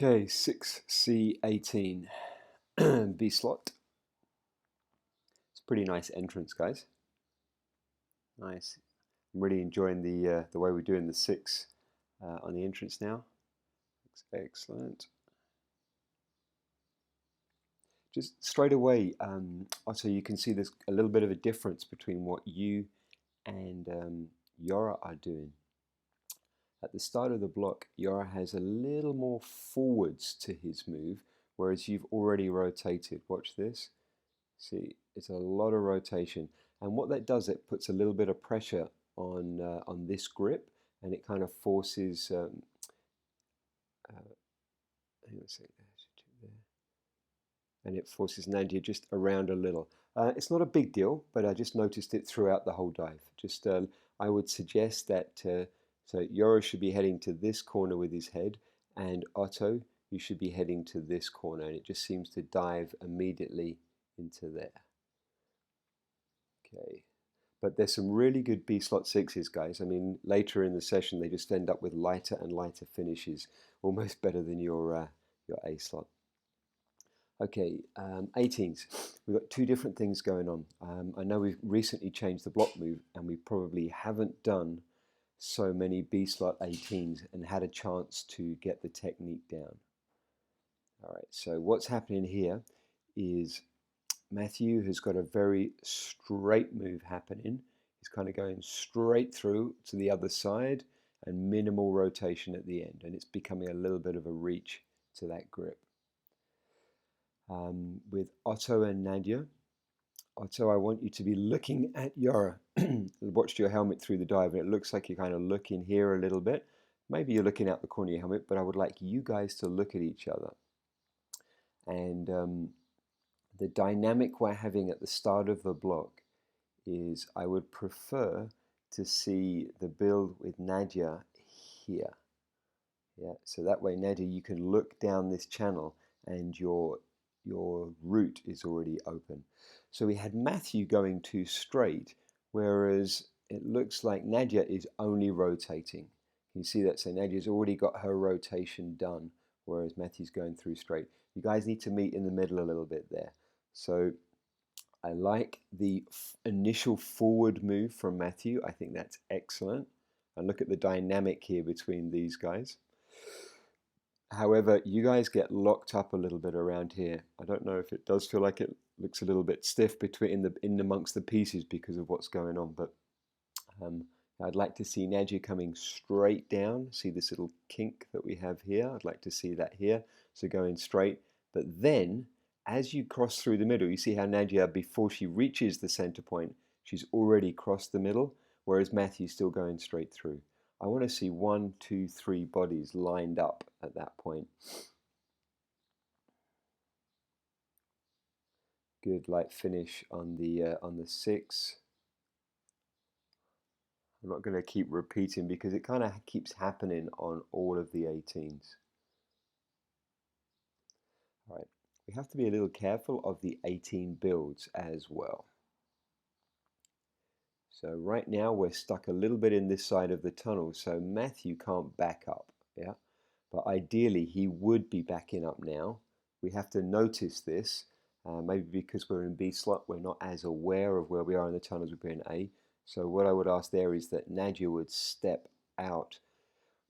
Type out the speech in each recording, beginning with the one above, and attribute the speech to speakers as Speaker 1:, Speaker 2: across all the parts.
Speaker 1: Okay, 6C18 B slot. It's a pretty nice entrance, guys. Nice. I'm really enjoying the way we're doing the 6 on the entrance now. Excellent. Just straight away, also you can see there's a little bit of a difference between what you and Yora are doing. At the start of the block, Yora has a little more forwards to his move, whereas you've already rotated. Watch this. See, it's a lot of rotation, and what that does, it puts a little bit of pressure on this grip, and it kind of forces. Hang on a second, and it forces Nadia just around a little. It's not a big deal, but I just noticed it throughout the whole dive. Just I would suggest that so Yoro should be heading to this corner with his head, and Otto, you should be heading to this corner, and it just seems to dive immediately into there. Okay, but there's some really good B slot sixes, guys. I mean, later in the session, they just end up with lighter and lighter finishes, almost better than your A slot. Okay, 18s. We've got two different things going on. I know we've recently changed the block move, and we probably haven't done so many B slot 18s and had a chance to get the technique down. All right, so what's happening here is Matthew has got a very straight move happening. He's kind of going straight through to the other side and minimal rotation at the end, and it's becoming a little bit of a reach to that grip. With Otto and Nadia, Otto, I want you to be looking at Yora. Watched your helmet through the dive, and it looks like you're kind of looking here a little bit. Maybe you're looking out the corner of your helmet, but I would like you guys to look at each other. And the dynamic we're having at the start of the block is I would prefer to see the build with Nadia here. Yeah, so that way, Nadia, you can look down this channel and your route is already open. So we had Matthew going too straight, whereas it looks like Nadia is only rotating. Can you see that? So Nadia's already got her rotation done, whereas Matthew's going through straight. You guys need to meet in the middle a little bit there. So I like the initial forward move from Matthew. I think that's excellent. And look at the dynamic here between these guys. However, you guys get locked up a little bit around here. I don't know if it does feel like it looks a little bit stiff between in amongst the pieces because of what's going on, but I'd like to see Nadia coming straight down. See this little kink that we have here? I'd like to see that here. So going straight, but then as you cross through the middle, you see how Nadia, before she reaches the center point, she's already crossed the middle, whereas Matthew's still going straight through. I want to see 1, 2, 3 bodies lined up at that point. Good light finish on the 6. I'm not going to keep repeating because it kind of keeps happening on all of the 18s. All right, we have to be a little careful of the 18 builds as well. So right now we're stuck a little bit in this side of the tunnel, so Matthew can't back up, yeah? But ideally he would be backing up now. We have to notice this, maybe because we're in B slot, we're not as aware of where we are in the tunnel as we're in A. So what I would ask there is that Nadia would step out.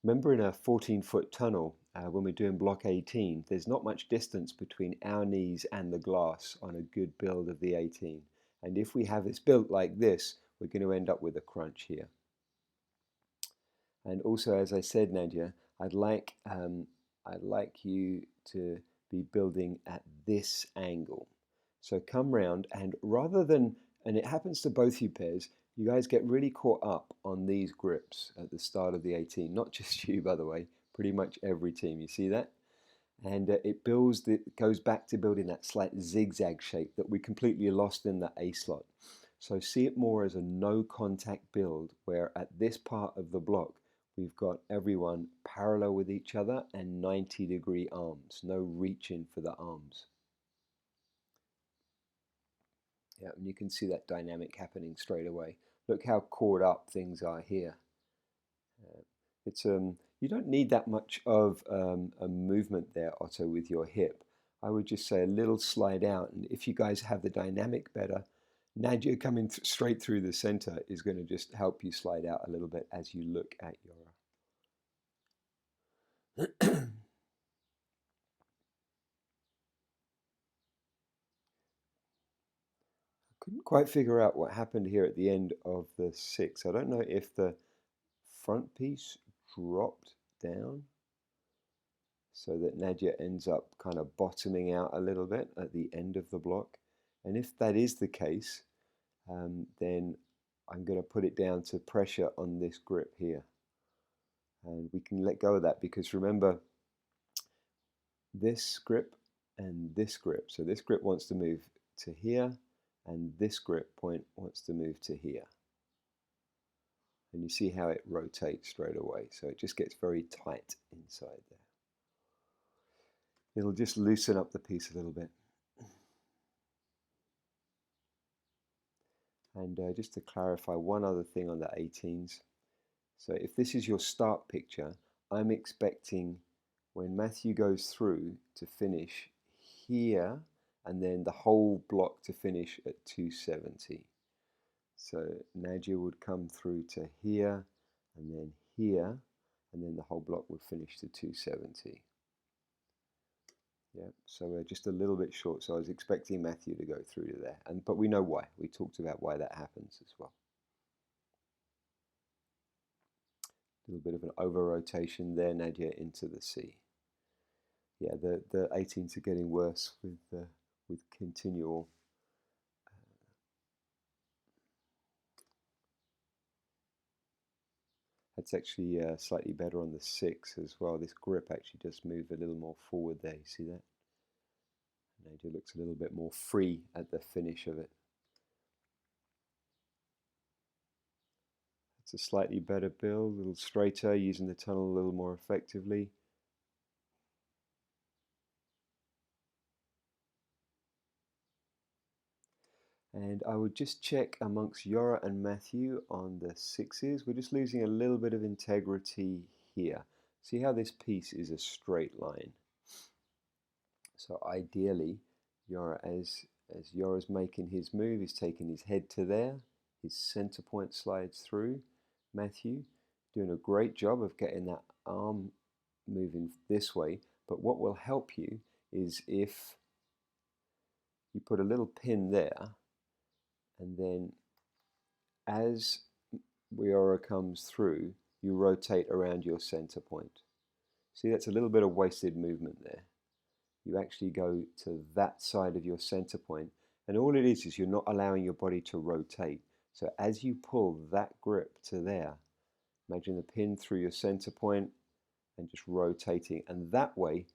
Speaker 1: Remember in a 14-foot tunnel, when we're doing block 18, there's not much distance between our knees and the glass on a good build of the 18. And if we have this built like this, we're going to end up with a crunch here. And also, as I said, Nadia, I'd like you to be building at this angle. So come round, and rather than, and it happens to both you pairs, you guys get really caught up on these grips at the start of the 18. Not just you, by the way, pretty much every team. You see that? And it goes back to building that slight zigzag shape that we completely lost in the A slot. So see it more as a no contact build, where at this part of the block we've got everyone parallel with each other and 90-degree arms, no reaching for the arms. Yeah, and you can see that dynamic happening straight away. Look how caught up things are here. It's You don't need that much of a movement there, Otto, with your hip. I would just say a little slide out, and if you guys have the dynamic better, Nadia coming straight through the center is going to just help you slide out a little bit as you look at your couldn't quite figure out what happened here at the end of the 6. I don't know if the front piece dropped down so that Nadia ends up kind of bottoming out a little bit at the end of the block. And if that is the case, then I'm going to put it down to pressure on this grip here. And we can let go of that because remember, this grip and this grip. So this grip wants to move to here, and this grip point wants to move to here. And you see how it rotates straight away. So it just gets very tight inside there. It'll just loosen up the piece a little bit. And just to clarify one other thing on the 18s. So if this is your start picture, I'm expecting when Matthew goes through to finish here, and then the whole block to finish at 270. So Nadia would come through to here, and then here, and then the whole block would finish to 270. Yeah, so we're just a little bit short, so I was expecting Matthew to go through to there, but we know why. We talked about why that happens as well. A little bit of an over rotation there, Nadia into the C. Yeah, the 18s are getting worse with continual. That's actually slightly better on the 6 as well. This grip actually does move a little more forward there. You see that? Nadia looks a little bit more free at the finish of it. It's a slightly better build, a little straighter, using the tunnel a little more effectively. And I would just check amongst Yora and Matthew on the 6s. We're just losing a little bit of integrity here. See how this piece is a straight line. So ideally, Yora, as Yora's making his move, he's taking his head to there. His center point slides through. Matthew doing a great job of getting that arm moving this way. But what will help you is if you put a little pin there, and then as Yora comes through, you rotate around your center point. See, that's a little bit of wasted movement there. You actually go to that side of your center point, and all it is you're not allowing your body to rotate. So as you pull that grip to there, imagine the pin through your center point and just rotating. And that way,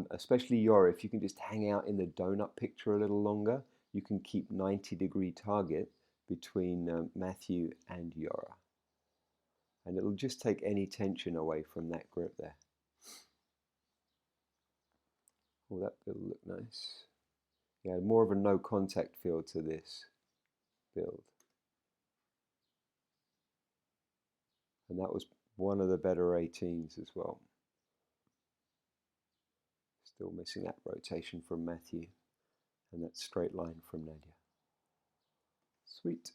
Speaker 1: especially Yora, if you can just hang out in the donut picture a little longer, you can keep 90-degree target between Matthew and Yora. And it'll just take any tension away from that grip there. Oh, that build look nice. Yeah, more of a no contact feel to this build. And that was one of the better 18s as well. Still missing that rotation from Matthew and that straight line from Nadia. Sweet.